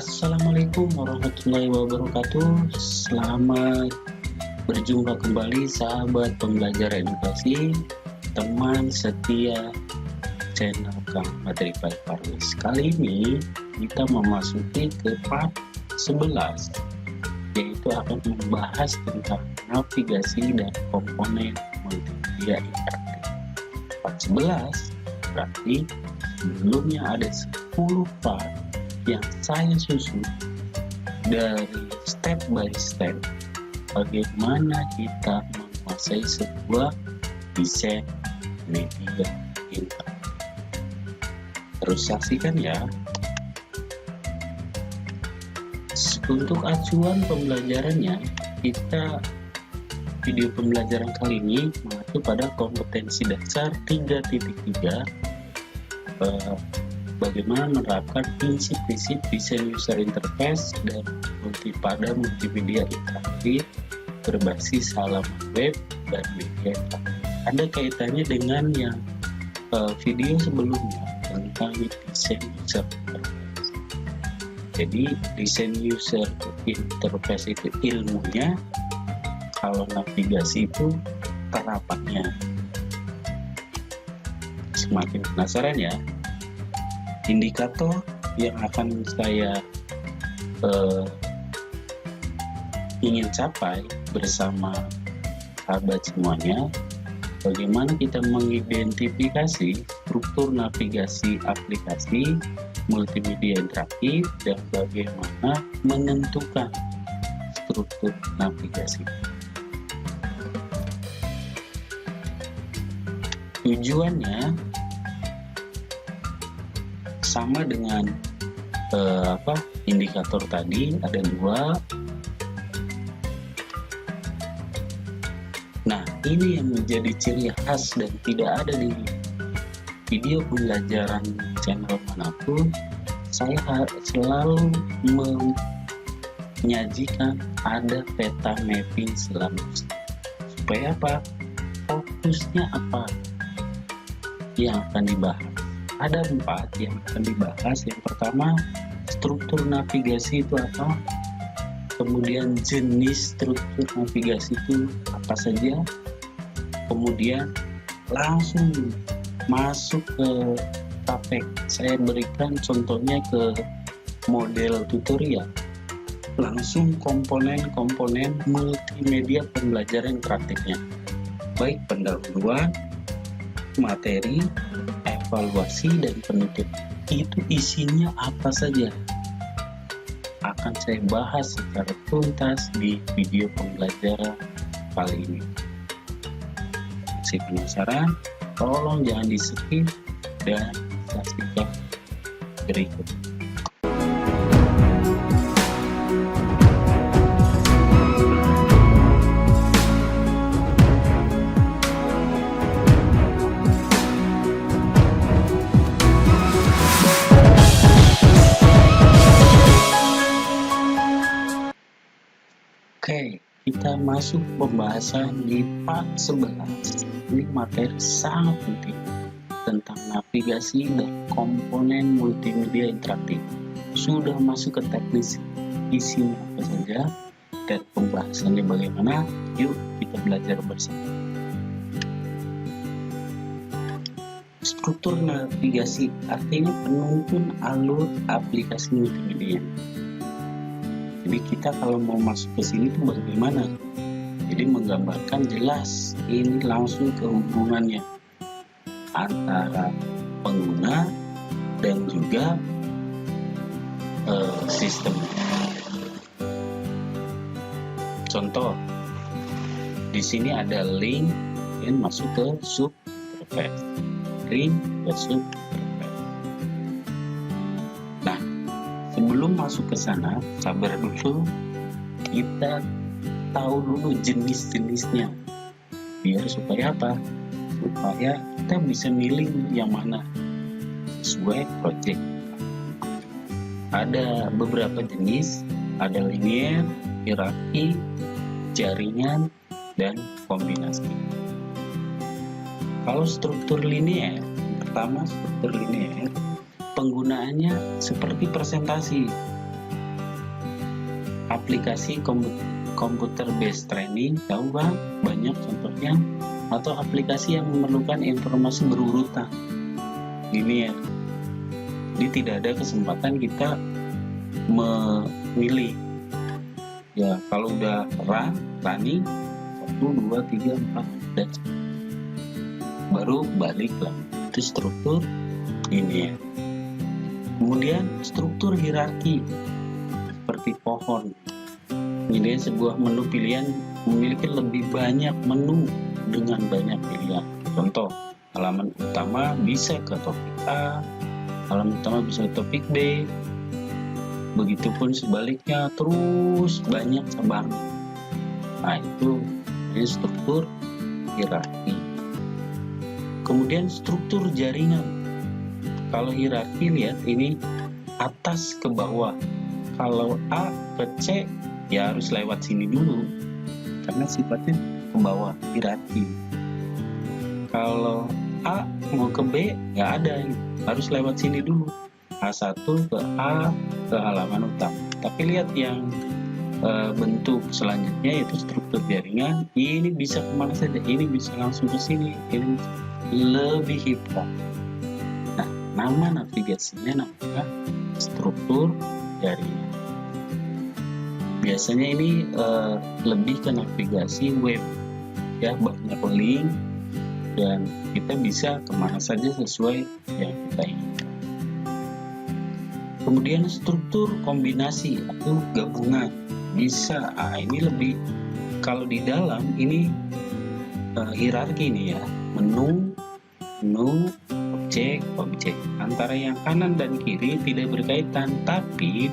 Assalamualaikum warahmatullahi wabarakatuh. Selamat berjumpa kembali sahabat pembelajar edukasi, teman setia channel Kang Materi Baik Parwis. Kali ini kita memasuki ke part 11, yaitu akan membahas tentang navigasi dan komponen multimedia interaktif. Part 11 berarti sebelumnya ada 10 part yang saya susun dari step by step bagaimana kita menguasai sebuah desain media interaktif. Terus saksikan ya. Untuk acuan pembelajarannya, video pembelajaran kali ini mengacu pada kompetensi dasar 3.3, bagaimana menerapkan prinsip-prinsip desain user interface dan pada multimedia interaktif berbasis halaman web dan media interaktif. Ada kaitannya dengan yang video sebelumnya tentang desain user interface. Jadi desain user interface itu ilmunya, kalau navigasi itu terapannya. Semakin penasaran ya? Indikator yang akan saya ingin capai bersama sahabat semuanya, bagaimana kita mengidentifikasi struktur navigasi aplikasi multimedia interaktif dan bagaimana menentukan struktur navigasi. Tujuannya sama dengan indikator tadi, ada 2. Nah, ini yang menjadi ciri khas dan tidak ada di video pembelajaran channel manapun. Saya selalu menyajikan ada peta mapping selalu, supaya apa? Fokusnya apa yang akan dibahas. Ada 4 yang akan dibahas. Yang pertama, struktur navigasi itu apa, kemudian jenis struktur navigasi itu apa saja, kemudian langsung masuk ke praktek. Saya berikan contohnya ke model tutorial, langsung komponen-komponen multimedia pembelajaran interaktifnya, baik pendahuluan, materi, evaluasi, dan penutup. Itu isinya apa saja akan saya bahas secara tuntas di video pembelajaran kali ini. Masih penasaran? Tolong jangan di skip dan saksikan berikut. Oke, kita masuk pembahasan di part 11. Ini materi sangat penting tentang navigasi dan komponen multimedia interaktif. Sudah masuk ke teknis isinya apa saja dan pembahasannya bagaimana? Yuk kita belajar bersama. Struktur navigasi artinya penuntun alur aplikasi multimedia. Jadi kita kalau mau masuk ke sini tuh bagaimana? Jadi menggambarkan jelas ini langsung ke hubungannya antara pengguna dan juga sistem. Contoh, di sini ada link yang masuk ke sub interface, link ke sub interface. Nah, sebelum masuk ke sana, sabar dulu, kita tahu dulu jenis-jenisnya, biar supaya apa? Supaya kita bisa milih yang mana sesuai project. Ada beberapa jenis, ada linear, hierarki, jaringan, dan kombinasi. Kalau struktur linear, pertama struktur linear, penggunaannya seperti presentasi. aplikasi computer based training, tahu kan? Banyak contohnya, atau aplikasi yang memerlukan informasi berurutan. Gini ya. Jadi tidak ada kesempatan kita memilih. Ya, kalau udah running 1, 2, 3, 4 dan baru balik lah. Itu struktur ini ya. Kemudian struktur hierarki seperti pohon. Ini sebuah menu pilihan memiliki lebih banyak menu dengan banyak pilihan. Contoh, halaman utama bisa ke topik A, halaman utama bisa ke topik B. Begitupun sebaliknya, terus banyak cabang. Nah, itu ini struktur hierarki. Kemudian struktur jaringan. Kalau hierarki, lihat ini atas ke bawah. Kalau A ke C ya harus lewat sini dulu karena sifatnya ke bawah, hierarki. Kalau A mau ke B nggak ada, harus lewat sini dulu. A1 ke A ke halaman utama. Tapi lihat yang bentuk selanjutnya yaitu struktur jaringan. Ini bisa kemana saja, ini bisa langsung ke sini, ini lebih hip hop. Nah, nama navigasinya namanya struktur jaringan. Biasanya ini lebih ke navigasi web, ya, banyak link dan kita bisa kemana saja sesuai yang kita inginkan. Kemudian struktur kombinasi atau gabungan bisa. Ini lebih, kalau di dalam ini hierarki ini ya, menu, objek. Antara yang kanan dan kiri tidak berkaitan, tapi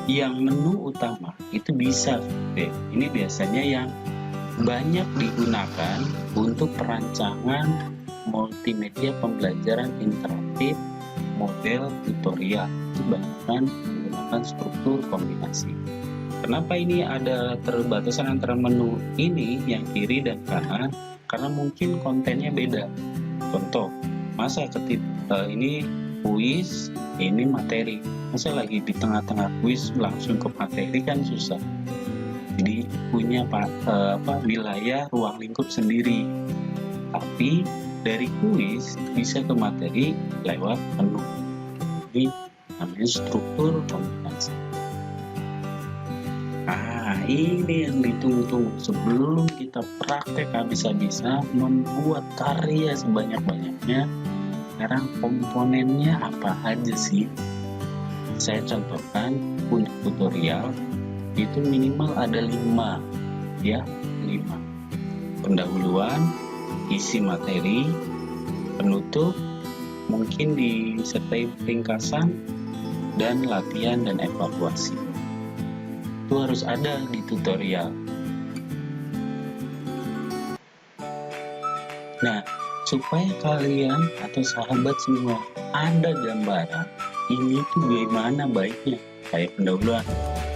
yang menu utama itu bisa. Ini biasanya yang banyak digunakan untuk perancangan multimedia pembelajaran interaktif model tutorial. Kebanyakan menggunakan struktur kombinasi. Kenapa ini ada terbatasan antara menu ini yang kiri dan kanan? Karena mungkin kontennya beda. Contoh, masa ini kuis, ini materi. Masa lagi di tengah-tengah kuis langsung ke materi kan susah. Jadi punya wilayah ruang lingkup sendiri. Tapi dari kuis bisa ke materi lewat menu. Ini namanya struktur kombinasi. Ini yang ditunggu-tunggu. Sebelum kita praktek habis-habisan membuat karya sebanyak-banyaknya, sekarang komponennya apa aja sih? Saya contohkan untuk tutorial itu minimal ada 5 ya, 5. Pendahuluan, isi materi, penutup, mungkin disertai ringkasan, dan latihan dan evaluasi. Itu harus ada di tutorial. Nah, supaya kalian atau sahabat semua ada gambaran ini tuh bagaimana baiknya, kayak pendahuluan,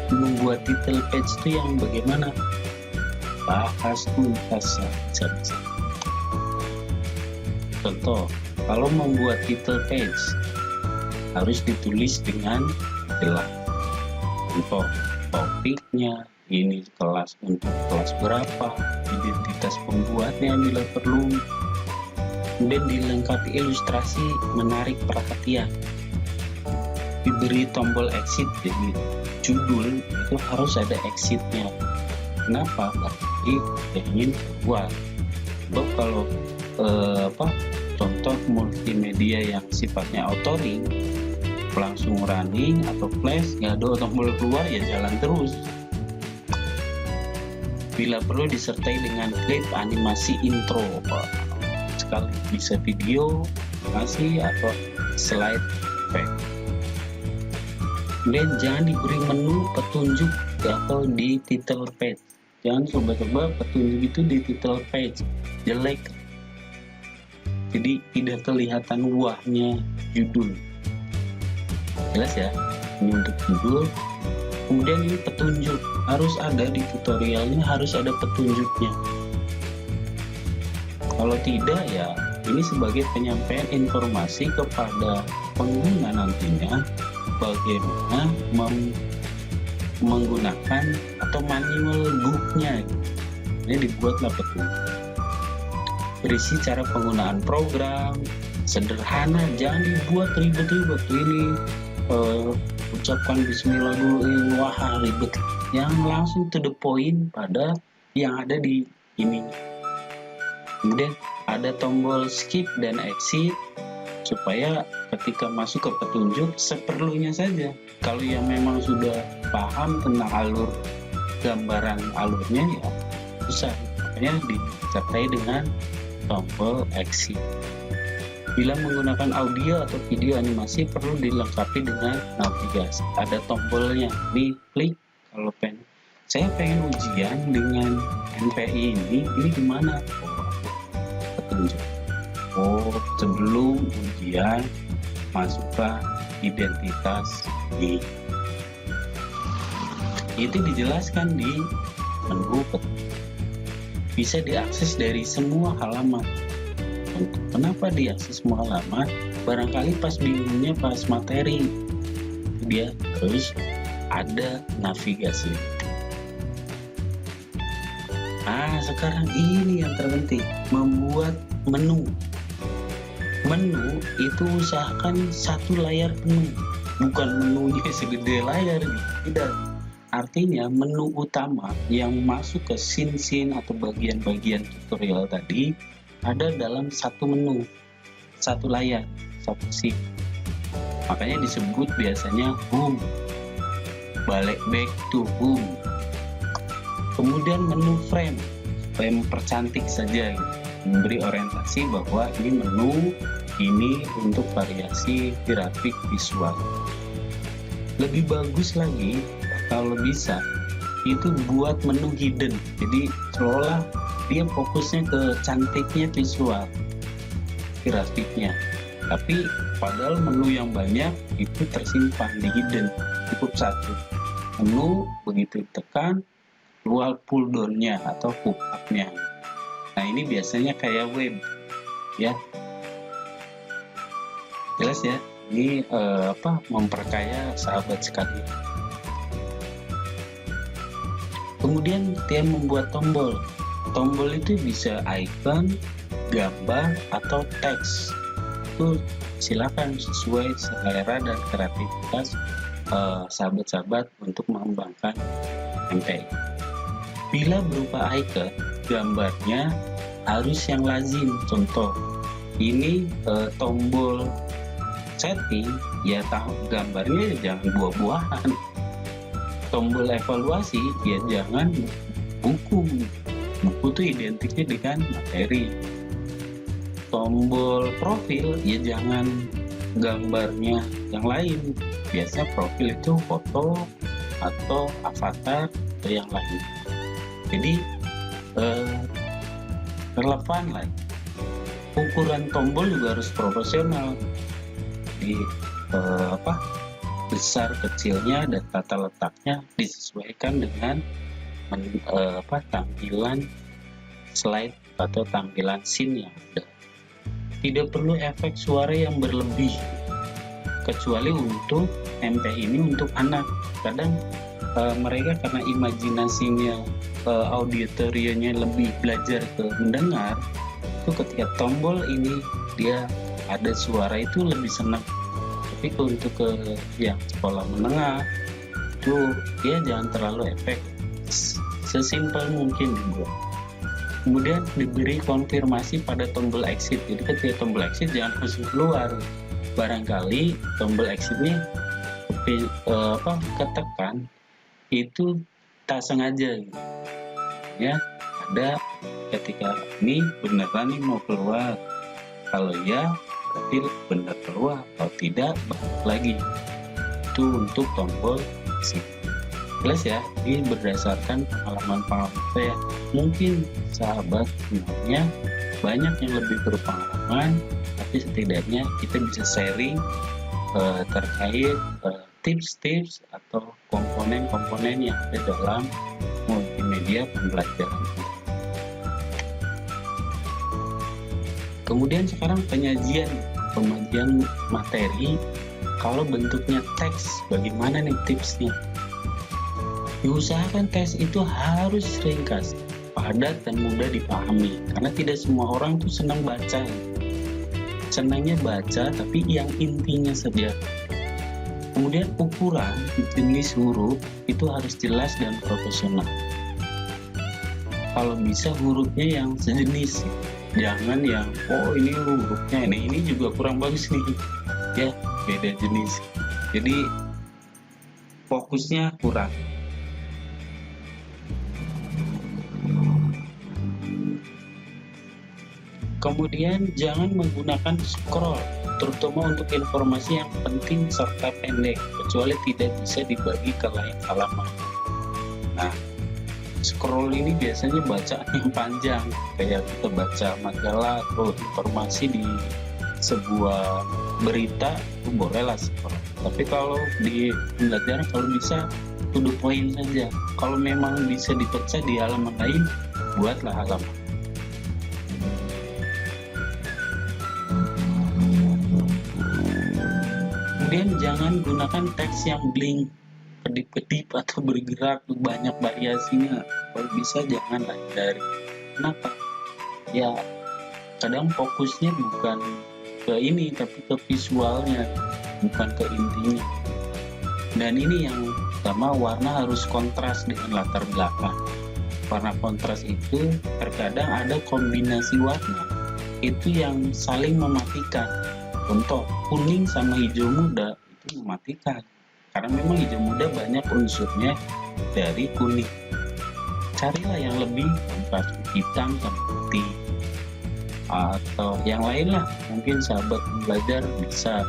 membuat title page itu yang bagaimana, bahas tuntas saja. Contoh, kalau membuat title page harus ditulis dengan jelas. Contoh, topiknya, ini kelas untuk kelas berapa, identitas pembuatnya bila perlu, kemudian dilengkapi ilustrasi menarik perhatian, diberi tombol exit. Jadi judul itu harus ada exitnya. Kenapa? Berarti ingin buat. Sebab kalau contoh multimedia yang sifatnya authoring, langsung running atau flash, nggak ada tombol keluar ya jalan terus. Bila perlu disertai dengan klip animasi intro, sekali bisa video, animasi atau slide effect. Kemudian jangan diberi menu petunjuk atau di title page. Jangan coba-coba petunjuk itu di title page, jelek. Jadi tidak kelihatan wahnya judul. Jelas ya, ini untuk judul. Kemudian ini petunjuk, harus ada di tutorialnya, harus ada petunjuknya. Kalau tidak ya, ini sebagai penyampaian informasi kepada pengguna nantinya bagaimana menggunakan atau manual booknya. Ini dibuatlah petunjuk berisi cara penggunaan program sederhana, jangan dibuat ribet-ribet. Ini ucapkan bismillah dulu, wah ribet. Yang langsung to the point pada yang ada di ini. Kemudian ada tombol skip dan exit supaya ketika masuk ke petunjuk seperlunya saja. Kalau yang memang sudah paham tentang alur gambaran alurnya ya susah, makanya disertai dengan tombol exit. Bila menggunakan audio atau video animasi perlu dilengkapi dengan navigasi. Ada tombolnya, di klik. Kalau saya pengen ujian dengan MPI ini gimana? Petunjuk. Sebelum ujian masukkan identitas di. Itu dijelaskan di menu petunjuk. Bisa diakses dari semua halaman. Kenapa diakses semua halaman? Barangkali pas bingungnya pas materi dia terus ada navigasi. Sekarang ini yang terpenting, membuat menu. Menu itu usahakan satu layar penuh, bukan menunya segede layar gitu. Tidak. Artinya menu utama yang masuk ke scene atau bagian-bagian tutorial tadi ada dalam satu menu, satu layar, satu scene. Makanya disebut biasanya home, balik back to home. Kemudian menu frame, supaya mempercantik saja, gitu. Memberi orientasi bahwa ini menu ini untuk variasi grafik visual. Lebih bagus lagi kalau bisa itu buat menu hidden, jadi seolah dia fokusnya ke cantiknya visual grafiknya, tapi padahal menu yang banyak itu tersimpan di hidden. Cukup satu menu, begitu tekan keluar pull down-nya atau pop up-nya. Nah ini biasanya kayak web ya, jelas ya, ini memperkaya sahabat sekalian. Kemudian dia membuat tombol. Tombol itu bisa icon, gambar, atau teks. Itu silakan sesuai selera dan kreativitas sahabat-sahabat untuk mengembangkan MPI. Bila berupa icon, gambarnya harus yang lazim. Contoh, ini tombol setting, ya gambarnya jangan buah-buahan. Tombol evaluasi, ya jangan buku. Buku itu identiknya dengan materi. Tombol profil, ya jangan gambarnya yang lain. Biasanya profil itu foto atau avatar atau yang lain. Jadi relevan lah. Ukuran tombol juga harus proporsional. Di besar kecilnya dan tata letaknya disesuaikan dengan tampilan slide atau tampilan scene yang ada. Tidak perlu efek suara yang berlebih, kecuali untuk MPI ini untuk anak. Kadang mereka karena imajinasinya auditorianya lebih belajar ke mendengar, itu ketika tombol ini dia ada suara itu lebih senang. Tapi untuk ke yang sekolah menengah itu dia jangan terlalu efek, sesimpel mungkin dibuat. Kemudian diberi konfirmasi pada tombol exit. Jadi ketika tombol exit jangan langsung keluar. Barangkali tombol exit ini ketekan itu tak sengaja gitu. Ya, ada ketika ini beneran nih mau keluar. Kalau ya berarti benar keluar, kalau tidak balik lagi. Itu untuk tombol exit. Jelas ya, ini berdasarkan pengalaman saya. Mungkin sahabat semuanya banyak yang lebih berpengalaman, tapi setidaknya kita bisa sharing terkait tips-tips atau komponen-komponen yang ada dalam multimedia pembelajaran. Kemudian sekarang penyajian materi kalau bentuknya teks, bagaimana nih tipsnya? Diusahakan teks itu harus ringkas, padat, dan mudah dipahami, karena tidak semua orang tuh senang baca. Senangnya baca, tapi yang intinya saja. Kemudian ukuran jenis huruf itu harus jelas dan profesional. Kalau bisa hurufnya yang sejenis, jangan yang ini hurufnya ini juga kurang bagus nih, ya beda jenis. Jadi fokusnya kurang. Kemudian jangan menggunakan scroll, terutama untuk informasi yang penting serta pendek, kecuali tidak bisa dibagi ke lain halaman. Nah, scroll ini biasanya bacaan yang panjang, kayak kita baca majalah atau informasi di sebuah berita, itu bolehlah scroll. Tapi kalau di pembelajaran, kalau bisa to the point saja. Kalau memang bisa dipecah di halaman lain, buatlah halaman. Kemudian jangan gunakan teks yang blank, kedip-kedip atau bergerak banyak variasinya. Kalau bisa janganlah hindari. Kenapa? Ya kadang fokusnya bukan ke ini, tapi ke visualnya, bukan ke intinya. Dan ini yang pertama, warna harus kontras dengan latar belakang. Warna kontras itu terkadang ada kombinasi warna itu yang saling mematikan. Contoh, kuning sama hijau muda itu mematikan, karena memang hijau muda banyak unsurnya dari kuning. Carilah yang lebih kontras, hitam sama putih, atau yang lain lah. Mungkin sahabat belajar bisa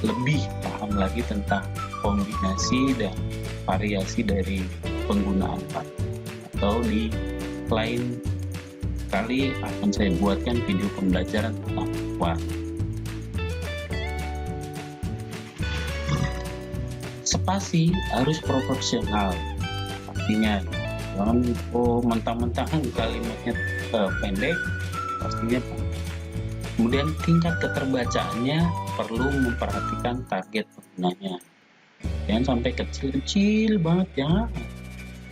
lebih paham lagi tentang kombinasi dan variasi dari penggunaan warna. Atau di lain kali akan saya buatkan video pembelajaran tentang warna. Spasi harus proporsional pastinya, jangan mentang-mentang kalimatnya pendek pastinya. Kemudian tingkat keterbacaannya perlu memperhatikan target penggunanya, jangan sampai kecil-kecil banget, jangan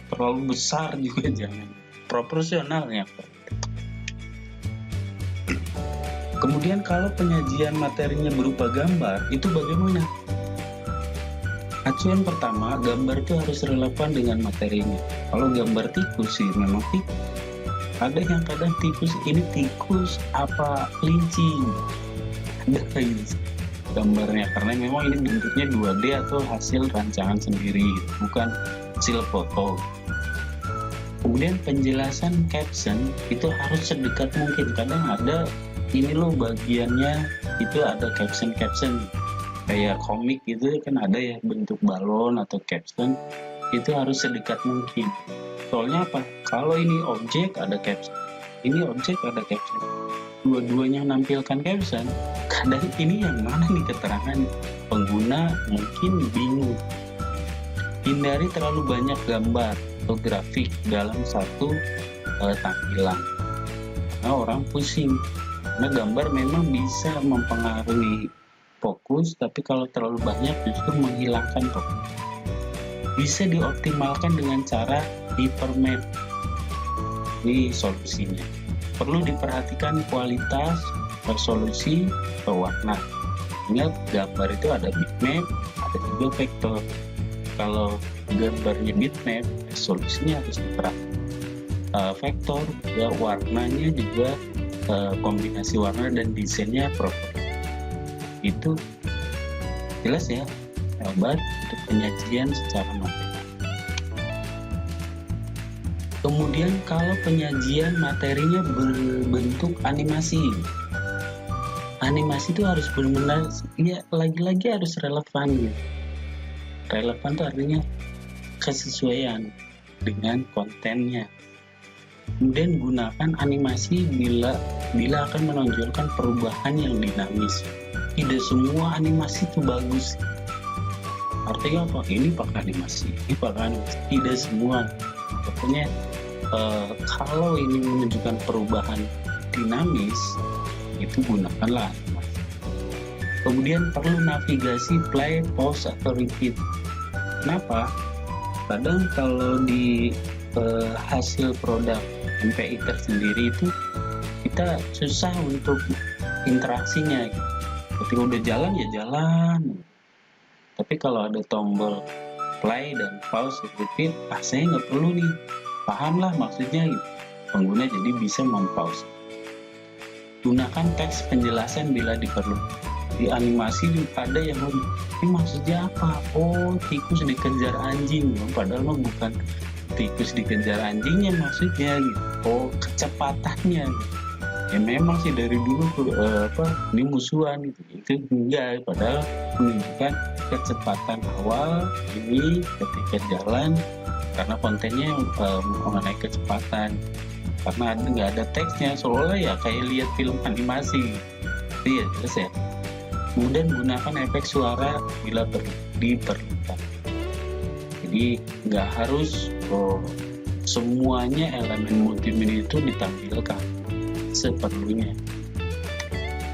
terlalu besar juga, jangan, proporsional ya. Kemudian kalau penyajian materinya berupa gambar, itu bagaimana? Acuan pertama, gambar itu harus relevan dengan materinya. Kalau gambar tikus sih memang tikus. Ada yang kadang tikus ini tikus apa kelinci. Ada gambarnya, karena memang ini bentuknya 2D atau hasil rancangan sendiri, bukan hasil foto. Kemudian penjelasan caption itu harus sedekat mungkin. Kadang ada ini loh bagiannya itu ada caption kayak komik gitu kan, ada ya bentuk balon atau caption, itu harus sedekat mungkin. Soalnya apa? Kalau ini objek ada caption, ini objek ada caption, dua-duanya menampilkan caption, kadang ini yang mana nih keterangan, pengguna mungkin bingung. Hindari terlalu banyak gambar atau grafik dalam satu tampilan, nah orang pusing, karena gambar memang bisa mempengaruhi fokus, tapi kalau terlalu banyak justru menghilangkan fokus. Bisa dioptimalkan dengan cara hypermap. Ini solusinya. Perlu diperhatikan kualitas, resolusi, atau warna. Ingat, gambar itu ada bitmap, ada juga vektor. Kalau gambarnya bitmap, resolusinya harus diperhatikan. Vektor juga warnanya juga kombinasi warna dan desainnya proper. Itu jelas ya, sahabat, untuk penyajian secara materi. Kemudian kalau penyajian materinya berbentuk animasi, itu harus benar-benar ya, lagi-lagi harus relevan gitu. Relevan itu artinya kesesuaian dengan kontennya. Kemudian gunakan animasi bila akan menonjolkan perubahan yang dinamis. Tidak semua animasi itu bagus. Artinya apa? Ini pakai animasi, ini pakai animasi. Tidak semua. Pokoknya kalau ini menunjukkan perubahan dinamis, itu gunakanlah animasi. Kemudian perlu navigasi play, pause, atau repeat. Kenapa? Kadang kalau di hasil produk MPI tersendiri itu kita susah untuk interaksinya gitu. Ketika udah jalan ya jalan, tapi kalau ada tombol play dan pause repeat, saya nggak perlu nih, paham lah maksudnya gitu. Pengguna jadi bisa mempause. Gunakan teks penjelasan bila diperlukan. Di animasi ada yang ini maksudnya apa? Oh, tikus dikejar anjing, padahal mah bukan tikus dikejar anjingnya maksudnya gitu. Oh, kecepatannya gitu. Ya memang sih dari dulu ini musuhan gitu. Itu enggak, padahal menunjukkan kecepatan awal ini ketika jalan, karena kontennya mengenai kecepatan. Karena nggak ada teksnya, seolah ya kayak lihat film animasi. Iya, jelas ya. Kemudian gunakan efek suara bila diperlukan. Jadi nggak harus semuanya elemen multimedia itu ditampilkan, seperlunya.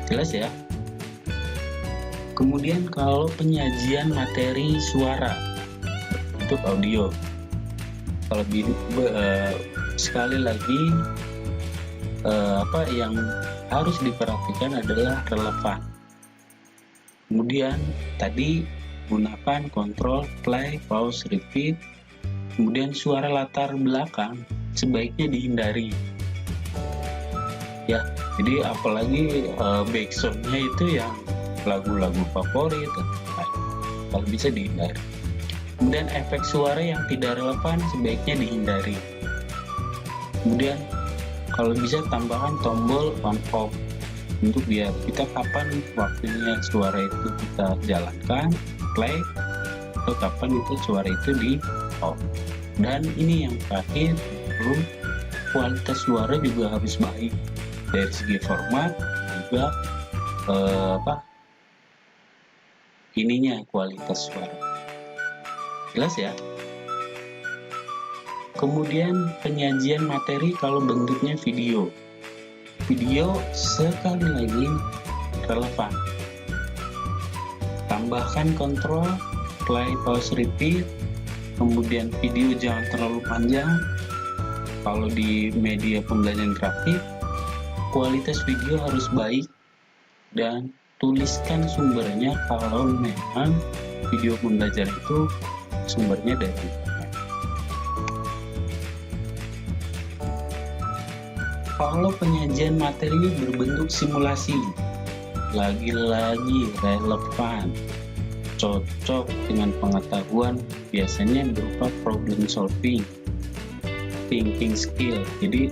Jelas ya. Kemudian kalau penyajian materi suara untuk audio, kalau sekali lagi yang harus diperhatikan adalah relevan. Kemudian tadi gunakan kontrol play, pause, repeat. Kemudian suara latar belakang sebaiknya dihindari. Ya, jadi apalagi backsoundnya itu yang lagu-lagu favorit, kalau bisa dihindari. Kemudian efek suara yang tidak relevan sebaiknya dihindari. Kemudian kalau bisa tambahkan tombol on off untuk biar kita kapan waktunya suara itu kita jalankan play, atau kapan itu suara itu di off. Dan ini yang terakhir, kualitas suara juga harus baik dari segi format juga kualitas suara. Jelas ya. Kemudian penyajian materi kalau bentuknya video sekali lagi relevan. Tambahkan kontrol play, pause, repeat. Kemudian video jangan terlalu panjang. Kalau di media pembelajaran interaktif, kualitas video harus baik, dan tuliskan sumbernya kalau memang video pembelajaran itu sumbernya dari internet. Kalau penyajian materi berbentuk simulasi, lagi-lagi relevan, cocok dengan pengetahuan, biasanya berupa problem solving, thinking skill. Jadi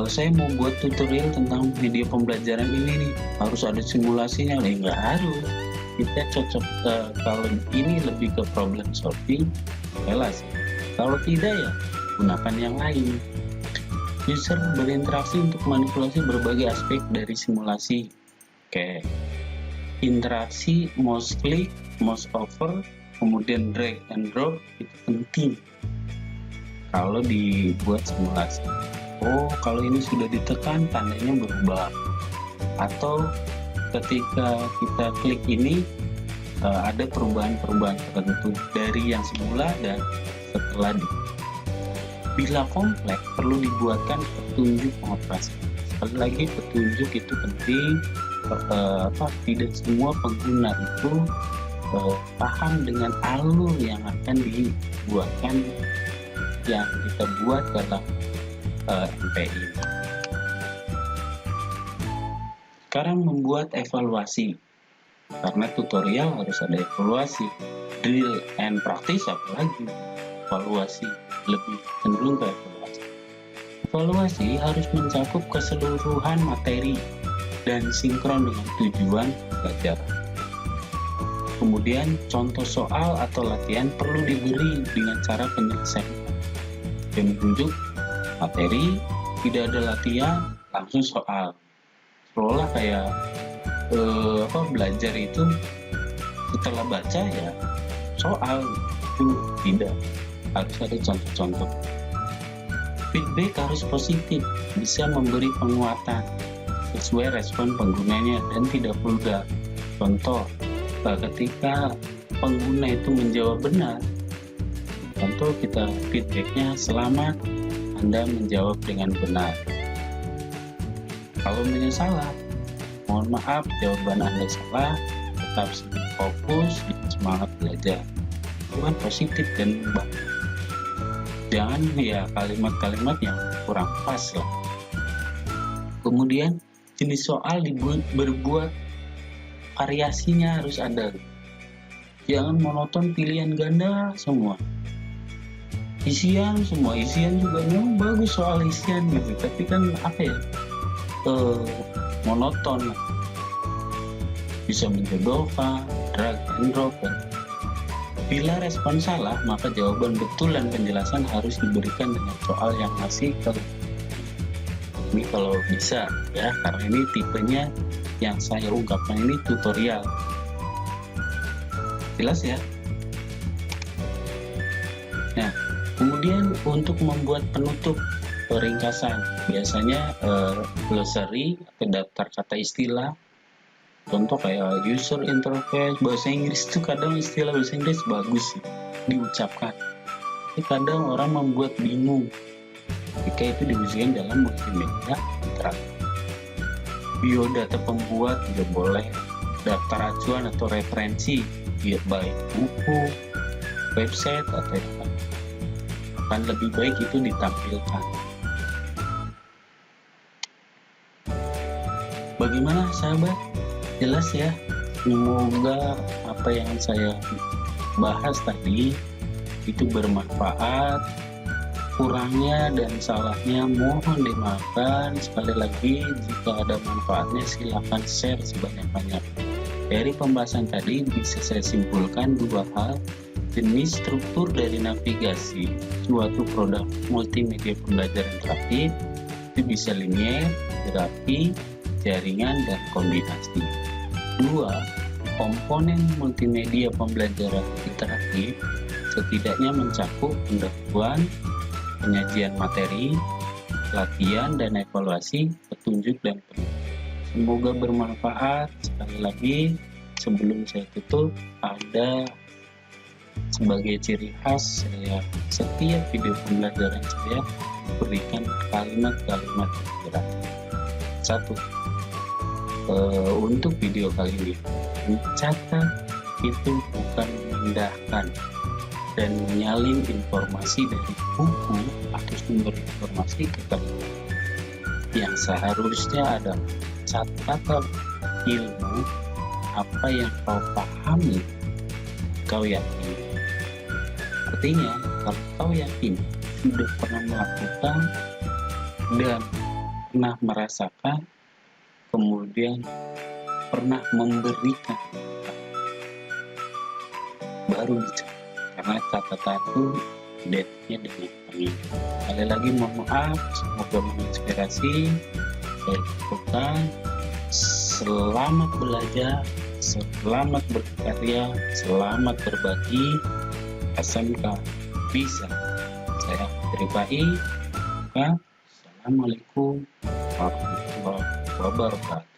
saya mau buat tutorial tentang video pembelajaran ini nih, harus ada simulasinya. Nggak harus. Kita cocok kalau ini lebih ke problem solving, jelas. Kalau tidak ya gunakan yang lain. User berinteraksi untuk manipulasi berbagai aspek dari simulasi. Oke. Interaksi, mouse click, mouse over, kemudian drag and drop itu penting kalau dibuat simulasi. Oh, kalau ini sudah ditekan tandanya berubah, atau ketika kita klik ini ada perubahan-perubahan tertentu dari yang semula dan setelah bila kompleks perlu dibuatkan petunjuk pengoperasian. Sekali lagi, petunjuk itu penting. Tidak semua pengguna itu paham dengan alur yang akan dibuatkan, yang kita buat dalam MPI. Sekarang membuat evaluasi, karena tutorial harus ada evaluasi, drill and practice, apalagi evaluasi, lebih cenderung ke evaluasi. Evaluasi harus mencakup keseluruhan materi dan sinkron dengan tujuan pelajaran. Kemudian contoh soal atau latihan perlu diberi dengan cara penyelesaian yang menunjuk materi, tidak ada latihan, langsung soal. Seolah kayak belajar itu setelah baca ya soal, itu tidak, harus ada contoh-contoh. Feedback harus positif, bisa memberi penguatan sesuai respon penggunanya dan tidak vulgar. Contoh, ketika pengguna itu menjawab benar, Contoh kita feedbacknya, selamat Anda menjawab dengan benar. Kalau salah, mohon maaf jawaban Anda salah, tetap fokus, semangat belajar. Itu kan positif dan bagus. Jangan ya kalimat-kalimat yang kurang pas lah. Kemudian jenis soal berbuat variasinya harus ada. Jangan monoton pilihan ganda semua. Isian juga memang bagus soal isian gitu, tapi kan apa ya, monoton lah. Bisa menjodohkan, drag and drop kan. Bila respon salah, maka jawaban betul dan penjelasan harus diberikan dengan soal yang masih ini kalau bisa ya, karena ini tipenya yang saya ungkapkan ini tutorial. Jelas ya? Nah, kemudian untuk membuat penutup ringkasan, biasanya glossary atau daftar kata istilah. Contoh kayak user interface, bahasa Inggris itu kadang istilah bahasa Inggris bagus sih diucapkan, tapi kadang orang membuat bingung jika itu diusahakan dalam multimedia interaktif. Biodata pembuat juga boleh, daftar acuan atau referensi baik buku, website atau apa, akan lebih baik itu ditampilkan. Bagaimana sahabat? Jelas ya? Semoga apa yang saya bahas tadi itu bermanfaat. Kurangnya dan salahnya mohon dimaafkan. Sekali lagi, jika ada manfaatnya silakan share sebanyak-banyak. Dari pembahasan tadi bisa saya simpulkan dua hal. Jenis struktur dari navigasi suatu produk multimedia pembelajaran interaktif itu bisa linear, grafik, jaringan, dan kombinasi. Dua, komponen multimedia pembelajaran interaktif setidaknya mencakup pendahuluan, penyajian materi, latihan, dan evaluasi, petunjuk, dan penelitian. Semoga bermanfaat. Sekali lagi, sebelum saya tutup, ada sebagai ciri khas saya, setiap video pembelajaran saya berikan kalimat-kalimat inspiratif. Satu, untuk video kali ini, mencatat itu bukan memindahkan dan menyalin informasi dari buku atau sumber informasi ke kertas. Yang seharusnya ada catatan ilmu apa yang kau pahami, kau yakin. Artinya, kalau kau yakin sudah pernah melakukan dan pernah merasakan, kemudian pernah memberikan, baru dicatat. Karena catatan itu date-nya dengan penting. Sekali lagi mohon maaf, semoga menginspirasi. Saya cukupkan. Selamat belajar, selamat berkarya, selamat berbagi. SMK bisa. Saya Tripai. Assalamualaikum warahmatullahi wabarakatuh.